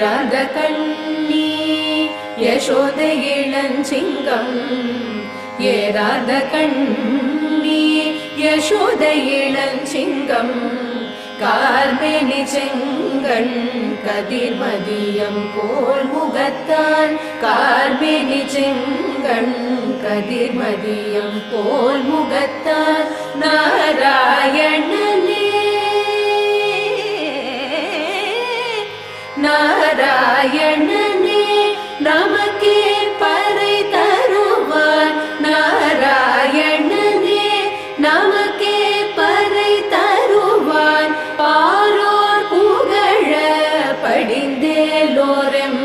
ஏராத கண்ணி யசோதை இளஞ்சிங்கம் ஏராத கண்ணி யசோதை இளஞ்சிங்கம் கார்மேனி செங்கண் கதிர்மதியம் போல் முகத்தான் கார்மேனி செங்கண் கதிர்மதியம் போல் முகத்தான் நாராயணனே நாராயணனே நமக்கே பறை தருவான் நாராயணனே நமக்கே பறை தருவான் பாரோர் புகழ படிந்தேலோரெம்